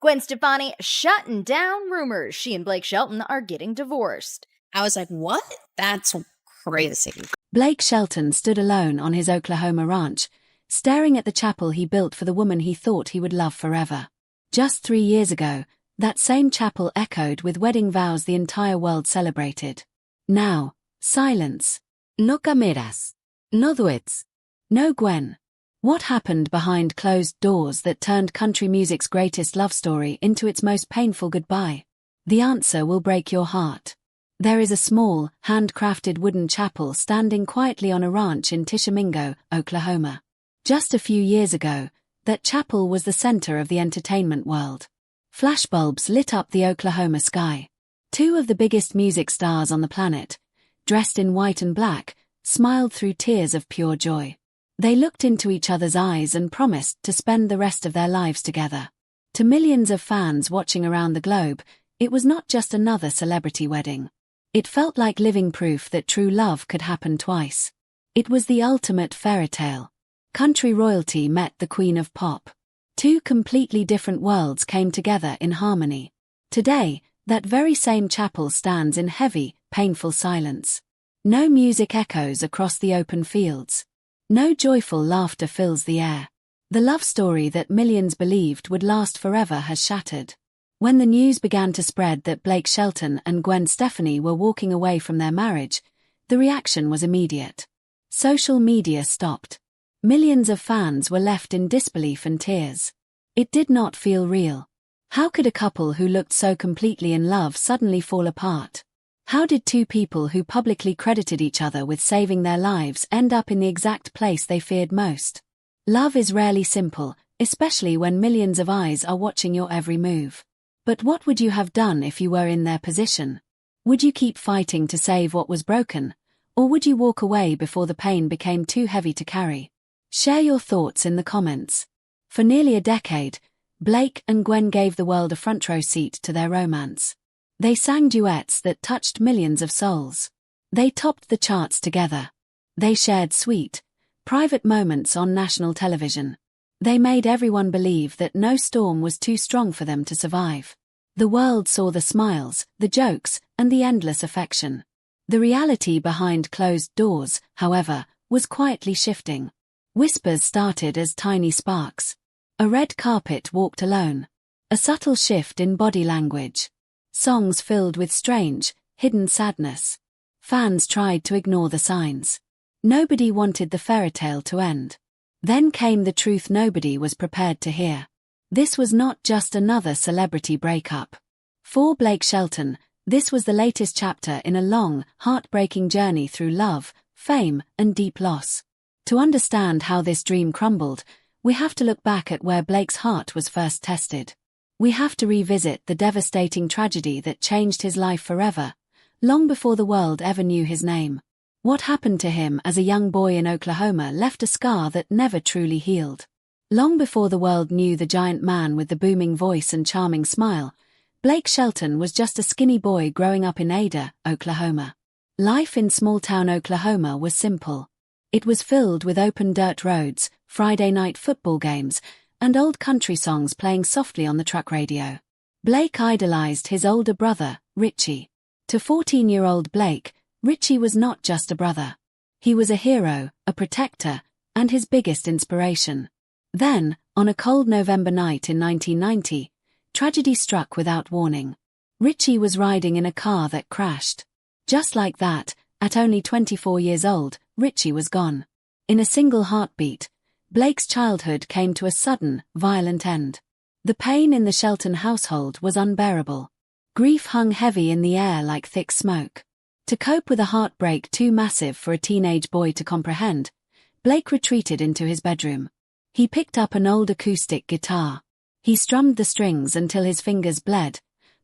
Gwen Stefani shutting down rumors she and Blake Shelton are getting divorced. I was like, what? That's crazy. Blake Shelton stood alone on his Oklahoma ranch, staring at the chapel he built for the woman he thought he would love forever. Just 3 years ago, that same chapel echoed with wedding vows the entire world celebrated. Now, silence. No cameras. No duets. No Gwen. What happened behind closed doors that turned country music's greatest love story into its most painful goodbye? The answer will break your heart. There is a small, handcrafted wooden chapel standing quietly on a ranch in Tishomingo, Oklahoma. Just a few years ago, that chapel was the center of the entertainment world. Flashbulbs lit up the Oklahoma sky. 2 of the biggest music stars on the planet, dressed in white and black, smiled through tears of pure joy. They looked into each other's eyes and promised to spend the rest of their lives together. To millions of fans watching around the globe, it was not just another celebrity wedding. It felt like living proof that true love could happen twice. It was the ultimate fairy tale. Country royalty met the queen of pop. 2 completely different worlds came together in harmony. Today, that very same chapel stands in heavy, painful silence. No music echoes across the open fields. No joyful laughter fills the air. The love story that millions believed would last forever has shattered. When the news began to spread that Blake Shelton and Gwen Stefani were walking away from their marriage, the reaction was immediate. Social media stopped. Millions of fans were left in disbelief and tears. It did not feel real. How could a couple who looked so completely in love suddenly fall apart? How did 2 people who publicly credited each other with saving their lives end up in the exact place they feared most? Love is rarely simple, especially when millions of eyes are watching your every move. But what would you have done if you were in their position? Would you keep fighting to save what was broken? Or would you walk away before the pain became too heavy to carry? Share your thoughts in the comments. For nearly a decade, Blake and Gwen gave the world a front row seat to their romance. They sang duets that touched millions of souls. They topped the charts together. They shared sweet, private moments on national television. They made everyone believe that no storm was too strong for them to survive. The world saw the smiles, the jokes, and the endless affection. The reality behind closed doors, however, was quietly shifting. Whispers started as tiny sparks. A red carpet walked alone. A subtle shift in body language. Songs filled with strange, hidden sadness. Fans tried to ignore the signs. Nobody wanted the fairy tale to end. Then came the truth nobody was prepared to hear. This was not just another celebrity breakup. For Blake Shelton, this was the latest chapter in a long, heartbreaking journey through love, fame, and deep loss. To understand how this dream crumbled, we have to look back at where Blake's heart was first tested. We have to revisit the devastating tragedy that changed his life forever, long before the world ever knew his name. What happened to him as a young boy in Oklahoma left a scar that never truly healed. Long before the world knew the giant man with the booming voice and charming smile, Blake Shelton was just a skinny boy growing up in Ada, Oklahoma. Life in small-town Oklahoma was simple. It was filled with open dirt roads, Friday night football games, and old country songs playing softly on the truck radio. Blake idolized his older brother, Richie. To 14-year-old Blake, Richie was not just a brother. He was a hero, a protector, and his biggest inspiration. Then, on a cold November night in 1990, tragedy struck without warning. Richie was riding in a car that crashed. Just like that, at only 24 years old, Richie was gone. In a single heartbeat, Blake's childhood came to a sudden, violent end. The pain in the Shelton household was unbearable. Grief hung heavy in the air like thick smoke. To cope with a heartbreak too massive for a teenage boy to comprehend, Blake retreated into his bedroom. He picked up an old acoustic guitar. He strummed the strings until his fingers bled,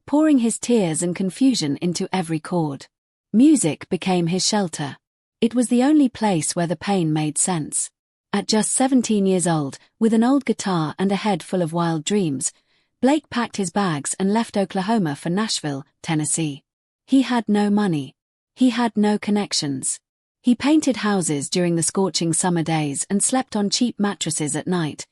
pouring his tears and confusion into every chord. Music became his shelter. It was the only place where the pain made sense. At just 17 years old, with an old guitar and a head full of wild dreams, Blake packed his bags and left Oklahoma for Nashville, Tennessee. He had no money. He had no connections. He painted houses during the scorching summer days and slept on cheap mattresses at night,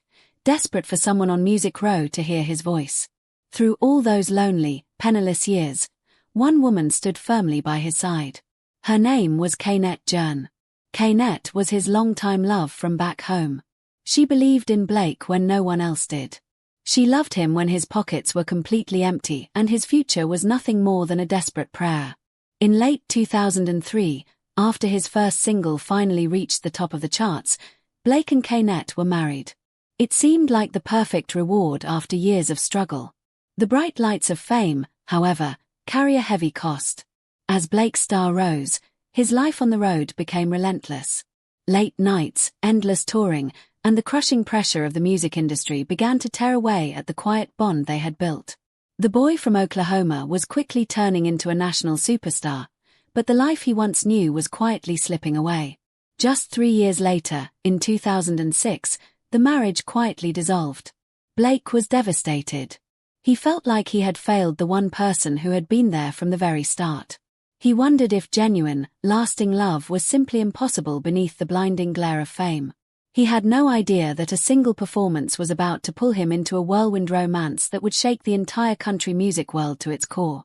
desperate for someone on Music Row to hear his voice. Through all those lonely, penniless years, one woman stood firmly by his side. Her name was Kaynette Jern. Kaynette was his longtime love from back home. She believed in Blake when no one else did. She loved him when his pockets were completely empty and his future was nothing more than a desperate prayer. In late 2003, after his first single finally reached the top of the charts, Blake and Kaynette were married. It seemed like the perfect reward after years of struggle. The bright lights of fame, however, carry a heavy cost. As Blake's star rose, his life on the road became relentless. Late nights, endless touring, and the crushing pressure of the music industry began to tear away at the quiet bond they had built. The boy from Oklahoma was quickly turning into a national superstar, but the life he once knew was quietly slipping away. Just 3 years later, in 2006, the marriage quietly dissolved. Blake was devastated. He felt like he had failed the one person who had been there from the very start. He wondered if genuine, lasting love was simply impossible beneath the blinding glare of fame. He had no idea that a single performance was about to pull him into a whirlwind romance that would shake the entire country music world to its core.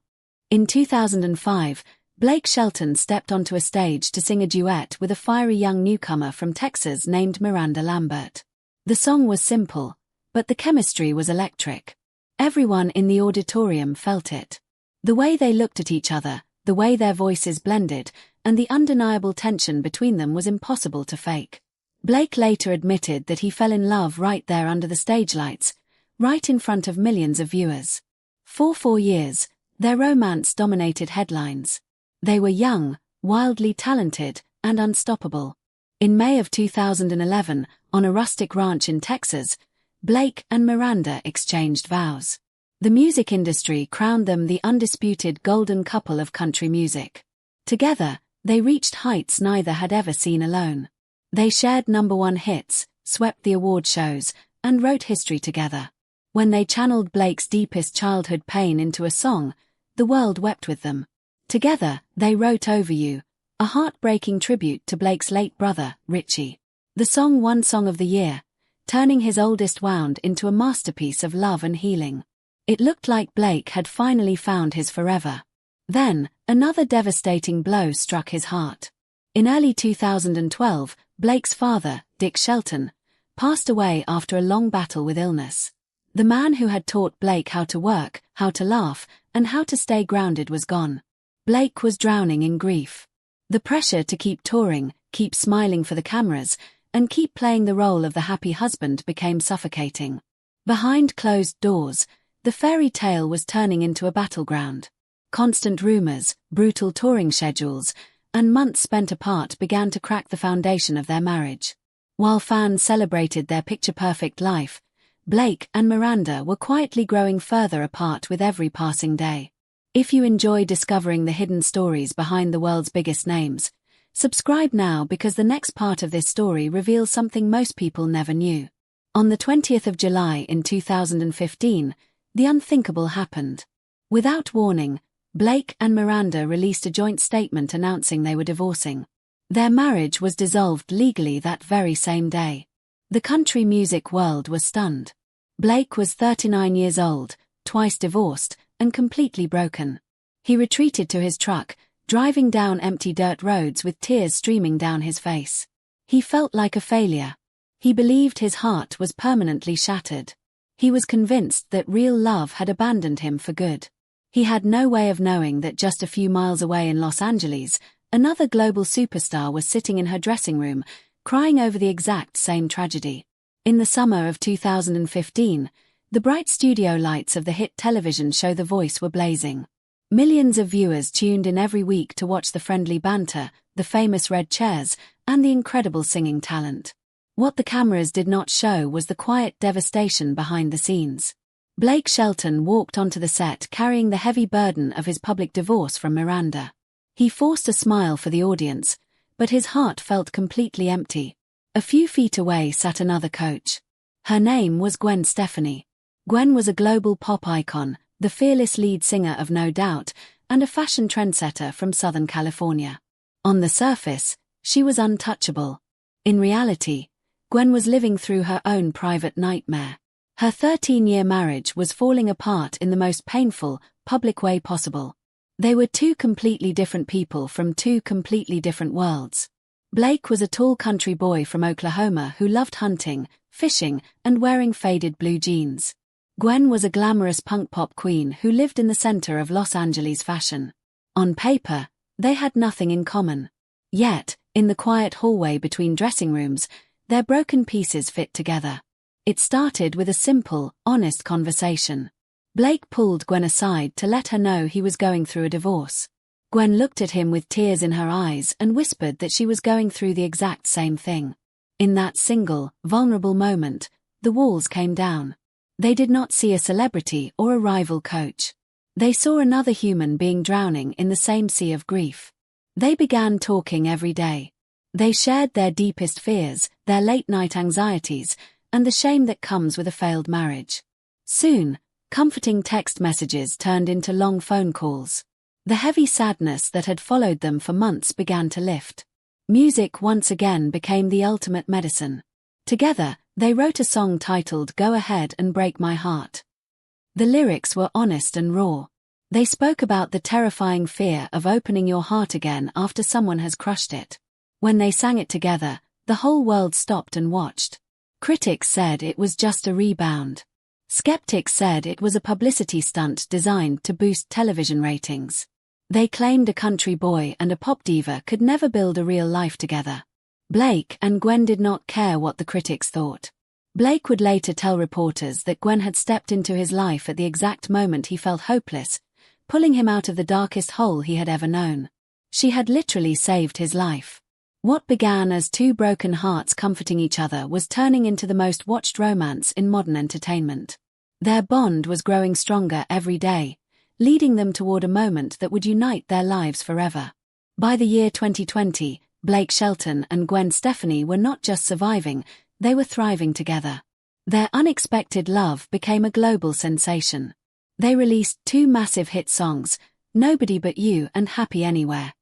In 2005, Blake Shelton stepped onto a stage to sing a duet with a fiery young newcomer from Texas named Miranda Lambert. The song was simple, but the chemistry was electric. Everyone in the auditorium felt it. The way they looked at each other, the way their voices blended, and the undeniable tension between them was impossible to fake. Blake later admitted that he fell in love right there under the stage lights, right in front of millions of viewers. For 4 years, their romance dominated headlines. They were young, wildly talented, and unstoppable. In May of 2011, on a rustic ranch in Texas, Blake and Miranda exchanged vows. The music industry crowned them the undisputed golden couple of country music. Together, they reached heights neither had ever seen alone. They shared #1 hits, swept the award shows, and wrote history together. When they channeled Blake's deepest childhood pain into a song, the world wept with them. Together, they wrote Over You, a heartbreaking tribute to Blake's late brother, Richie. The song won Song of the Year, turning his oldest wound into a masterpiece of love and healing. It looked like Blake had finally found his forever. Then, another devastating blow struck his heart. In early 2012, Blake's father, Dick Shelton, passed away after a long battle with illness. The man who had taught Blake how to work, how to laugh, and how to stay grounded was gone. Blake was drowning in grief. The pressure to keep touring, keep smiling for the cameras, and keep playing the role of the happy husband became suffocating. Behind closed doors, the fairy tale was turning into a battleground. Constant rumors, brutal touring schedules, and months spent apart began to crack the foundation of their marriage. While fans celebrated their picture-perfect life, Blake and Miranda were quietly growing further apart with every passing day. If you enjoy discovering the hidden stories behind the world's biggest names, subscribe now because the next part of this story reveals something most people never knew. On the 20th of July in 2015, the unthinkable happened. Without warning, Blake and Miranda released a joint statement announcing they were divorcing. Their marriage was dissolved legally that very same day. The country music world was stunned. Blake was 39 years old, twice divorced, and completely broken. He retreated to his truck, driving down empty dirt roads with tears streaming down his face. He felt like a failure. He believed his heart was permanently shattered. He was convinced that real love had abandoned him for good. He had no way of knowing that just a few miles away in Los Angeles, another global superstar was sitting in her dressing room, crying over the exact same tragedy. In the summer of 2015, the bright studio lights of the hit television show The Voice were blazing. Millions of viewers tuned in every week to watch the friendly banter, the famous red chairs, and the incredible singing talent. What the cameras did not show was the quiet devastation behind the scenes. Blake Shelton walked onto the set carrying the heavy burden of his public divorce from Miranda. He forced a smile for the audience, but his heart felt completely empty. A few feet away sat another coach. Her name was Gwen Stefani. Gwen was a global pop icon, the fearless lead singer of No Doubt, and a fashion trendsetter from Southern California. On the surface, she was untouchable. In reality, Gwen was living through her own private nightmare. Her 13-year marriage was falling apart in the most painful, public way possible. They were two completely different people from two completely different worlds. Blake was a tall country boy from Oklahoma who loved hunting, fishing, and wearing faded blue jeans. Gwen was a glamorous punk pop queen who lived in the center of Los Angeles fashion. On paper, they had nothing in common. Yet, in the quiet hallway between dressing rooms, their broken pieces fit together. It started with a simple, honest conversation. Blake pulled Gwen aside to let her know he was going through a divorce. Gwen looked at him with tears in her eyes and whispered that she was going through the exact same thing. In that single, vulnerable moment, the walls came down. They did not see a celebrity or a rival coach. They saw another human being drowning in the same sea of grief. They began talking every day. They shared their deepest fears, their late-night anxieties, and the shame that comes with a failed marriage. Soon, comforting text messages turned into long phone calls. The heavy sadness that had followed them for months began to lift. Music once again became the ultimate medicine. Together, they wrote a song titled "Go Ahead and Break My Heart." The lyrics were honest and raw. They spoke about the terrifying fear of opening your heart again after someone has crushed it. When they sang it together, the whole world stopped and watched. Critics said it was just a rebound. Skeptics said it was a publicity stunt designed to boost television ratings. They claimed a country boy and a pop diva could never build a real life together. Blake and Gwen did not care what the critics thought. Blake would later tell reporters that Gwen had stepped into his life at the exact moment he felt hopeless, pulling him out of the darkest hole he had ever known. She had literally saved his life. What began as two broken hearts comforting each other was turning into the most watched romance in modern entertainment. Their bond was growing stronger every day, leading them toward a moment that would unite their lives forever. By the year 2020, Blake Shelton and Gwen Stefani were not just surviving, they were thriving together. Their unexpected love became a global sensation. They released two massive hit songs, Nobody But You and Happy Anywhere.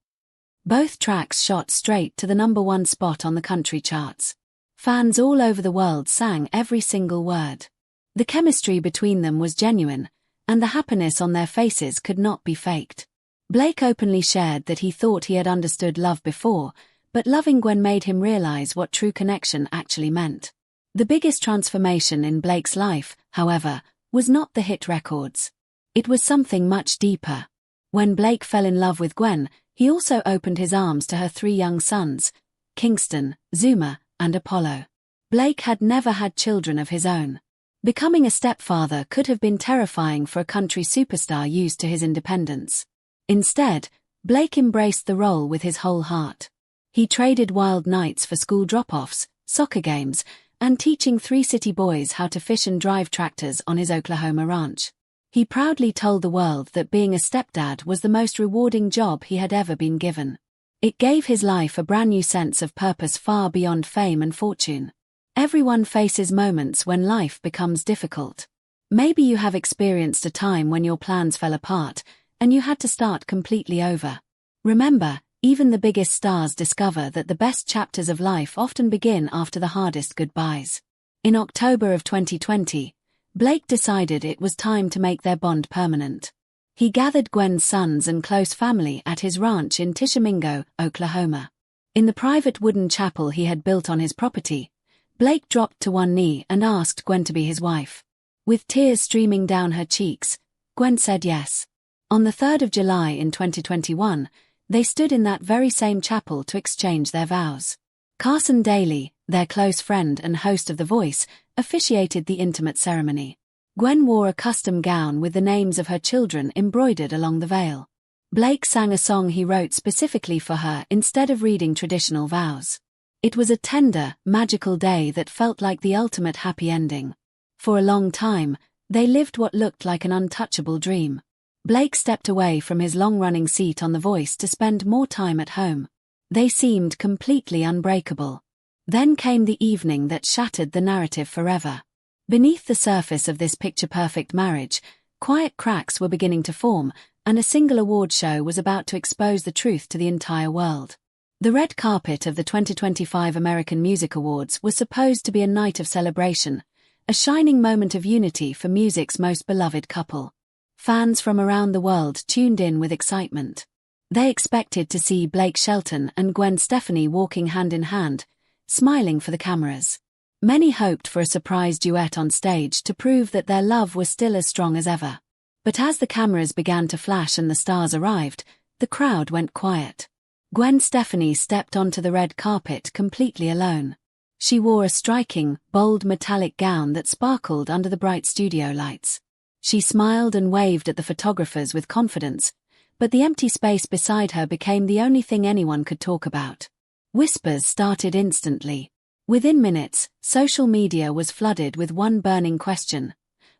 Both tracks shot straight to the #1 spot on the country charts. Fans all over the world sang every single word. The chemistry between them was genuine, and the happiness on their faces could not be faked. Blake openly shared that he thought he had understood love before, but loving Gwen made him realize what true connection actually meant. The biggest transformation in Blake's life, however, was not the hit records. It was something much deeper. When Blake fell in love with Gwen, he also opened his arms to her 3 young sons, Kingston, Zuma, and Apollo. Blake had never had children of his own. Becoming a stepfather could have been terrifying for a country superstar used to his independence. Instead, Blake embraced the role with his whole heart. He traded wild nights for school drop-offs, soccer games, and teaching 3 city boys how to fish and drive tractors on his Oklahoma ranch. He proudly told the world that being a stepdad was the most rewarding job he had ever been given. It gave his life a brand new sense of purpose far beyond fame and fortune. Everyone faces moments when life becomes difficult. Maybe you have experienced a time when your plans fell apart, and you had to start completely over. Remember, even the biggest stars discover that the best chapters of life often begin after the hardest goodbyes. In October of 2020, Blake decided it was time to make their bond permanent. He gathered Gwen's sons and close family at his ranch in Tishomingo, Oklahoma. In the private wooden chapel he had built on his property, Blake dropped to one knee and asked Gwen to be his wife. With tears streaming down her cheeks, Gwen said yes. On the 3rd of July in 2021, they stood in that very same chapel to exchange their vows. Carson Daly, their close friend and host of The Voice, officiated the intimate ceremony. Gwen wore a custom gown with the names of her children embroidered along the veil. Blake sang a song he wrote specifically for her instead of reading traditional vows. It was a tender, magical day that felt like the ultimate happy ending. For a long time, they lived what looked like an untouchable dream. Blake stepped away from his long-running seat on The Voice to spend more time at home. They seemed completely unbreakable. Then came the evening that shattered the narrative forever. Beneath the surface of this picture-perfect marriage, quiet cracks were beginning to form, and a single award show was about to expose the truth to the entire world. The red carpet of the 2025 American Music Awards was supposed to be a night of celebration, a shining moment of unity for music's most beloved couple. Fans from around the world tuned in with excitement. They expected to see Blake Shelton and Gwen Stefani walking hand in hand, smiling for the cameras. Many hoped for a surprise duet on stage to prove that their love was still as strong as ever. But as the cameras began to flash and the stars arrived, the crowd went quiet. Gwen Stefani stepped onto the red carpet completely alone. She wore a striking, bold metallic gown that sparkled under the bright studio lights. She smiled and waved at the photographers with confidence, but the empty space beside her became the only thing anyone could talk about. Whispers started instantly. Within minutes, social media was flooded with one burning question: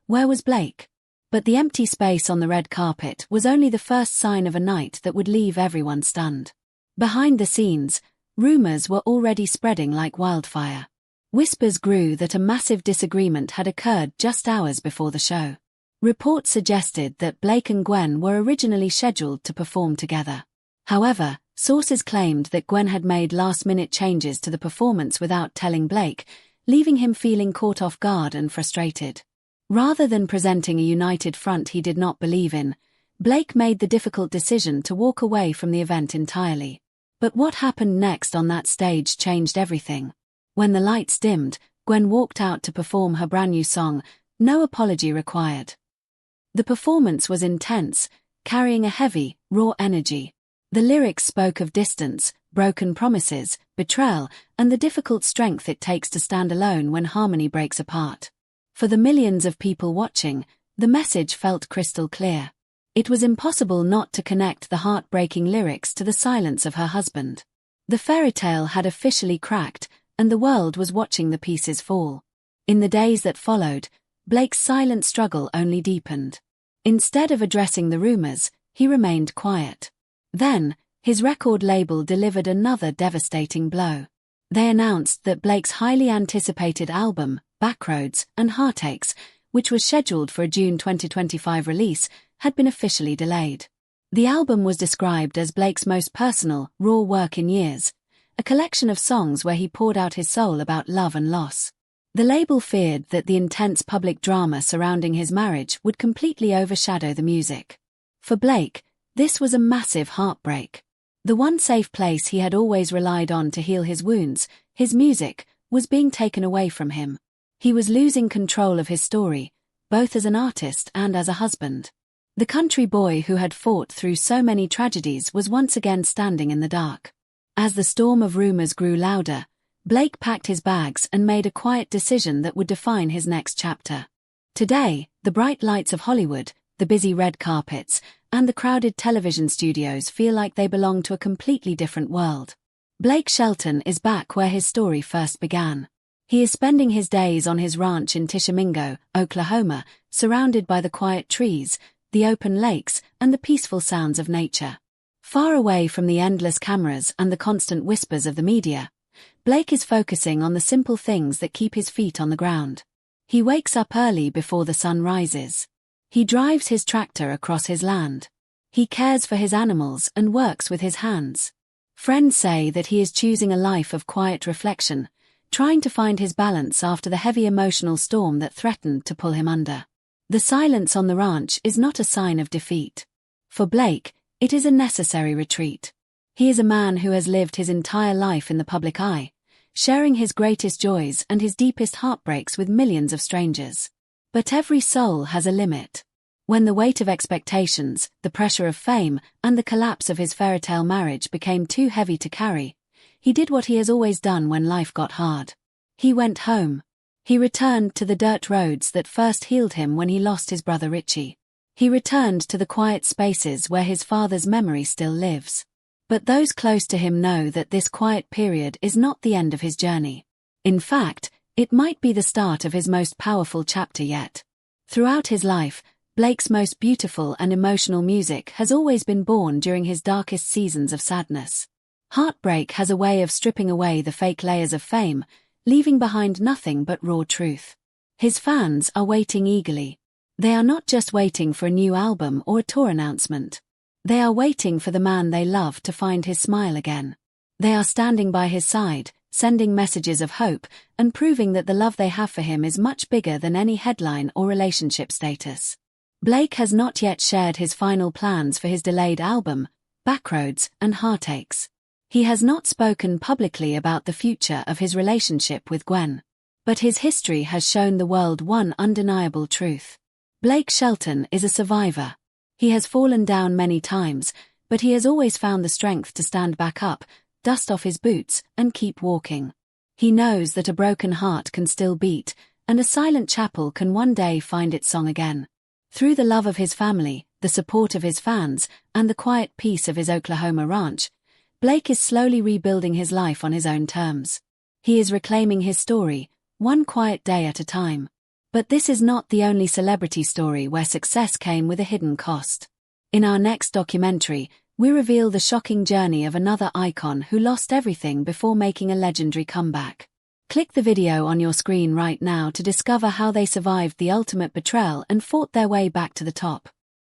where was Blake? But the empty space on the red carpet was only the first sign of a night that would leave everyone stunned. Behind the scenes, rumors were already spreading like wildfire. Whispers grew that a massive disagreement had occurred just hours before the show. Reports suggested that Blake and Gwen were originally scheduled to perform together. However, sources claimed that Gwen had made last-minute changes to the performance without telling Blake, leaving him feeling caught off guard and frustrated. Rather than presenting a united front he did not believe in, Blake made the difficult decision to walk away from the event entirely. But what happened next on that stage changed everything. When the lights dimmed, Gwen walked out to perform her brand new song, No Apology Required. The performance was intense, carrying a heavy, raw energy. The lyrics spoke of distance, broken promises, betrayal, and the difficult strength it takes to stand alone when harmony breaks apart. For the millions of people watching, the message felt crystal clear. It was impossible not to connect the heartbreaking lyrics to the silence of her husband. The fairy tale had officially cracked, and the world was watching the pieces fall. In the days that followed, Blake's silent struggle only deepened. Instead of addressing the rumors, he remained quiet. Then, his record label delivered another devastating blow. They announced that Blake's highly anticipated album, Backroads and Heartaches, which was scheduled for a June 2025 release, had been officially delayed. The album was described as Blake's most personal, raw work in years, a collection of songs where he poured out his soul about love and loss. The label feared that the intense public drama surrounding his marriage would completely overshadow the music. For Blake, this was a massive heartbreak. The one safe place he had always relied on to heal his wounds, his music, was being taken away from him. He was losing control of his story, both as an artist and as a husband. The country boy who had fought through so many tragedies was once again standing in the dark. As the storm of rumors grew louder, Blake packed his bags and made a quiet decision that would define his next chapter. Today, the bright lights of Hollywood, the busy red carpets, and the crowded television studios feel like they belong to a completely different world. Blake Shelton is back where his story first began. He is spending his days on his ranch in Tishomingo, Oklahoma, surrounded by the quiet trees, the open lakes, and the peaceful sounds of nature. Far away from the endless cameras and the constant whispers of the media, Blake is focusing on the simple things that keep his feet on the ground. He wakes up early before the sun rises. He drives his tractor across his land. He cares for his animals and works with his hands. Friends say that he is choosing a life of quiet reflection, trying to find his balance after the heavy emotional storm that threatened to pull him under. The silence on the ranch is not a sign of defeat. For Blake, it is a necessary retreat. He is a man who has lived his entire life in the public eye, sharing his greatest joys and his deepest heartbreaks with millions of strangers. But every soul has a limit. When the weight of expectations, the pressure of fame, and the collapse of his fairytale marriage became too heavy to carry, he did what he has always done when life got hard. He went home. He returned to the dirt roads that first healed him when he lost his brother Richie. He returned to the quiet spaces where his father's memory still lives. But those close to him know that this quiet period is not the end of his journey. In fact, it might be the start of his most powerful chapter yet. Throughout his life, Blake's most beautiful and emotional music has always been born during his darkest seasons of sadness. Heartbreak has a way of stripping away the fake layers of fame, leaving behind nothing but raw truth. His fans are waiting eagerly. They are not just waiting for a new album or a tour announcement. They are waiting for the man they love to find his smile again. They are standing by his side, sending messages of hope and proving that the love they have for him is much bigger than any headline or relationship status. Blake has not yet shared his final plans for his delayed album, Backroads and Heartaches. He has not spoken publicly about the future of his relationship with Gwen. But his history has shown the world one undeniable truth. Blake Shelton is a survivor. He has fallen down many times, but he has always found the strength to stand back up, dust off his boots, and keep walking. He knows that a broken heart can still beat, and a silent chapel can one day find its song again. Through the love of his family, the support of his fans, and the quiet peace of his Oklahoma ranch, Blake is slowly rebuilding his life on his own terms. He is reclaiming his story, one quiet day at a time. But this is not the only celebrity story where success came with a hidden cost. In our next documentary, we reveal the shocking journey of another icon who lost everything before making a legendary comeback. Click the video on your screen right now to discover how they survived the ultimate betrayal and fought their way back to the top.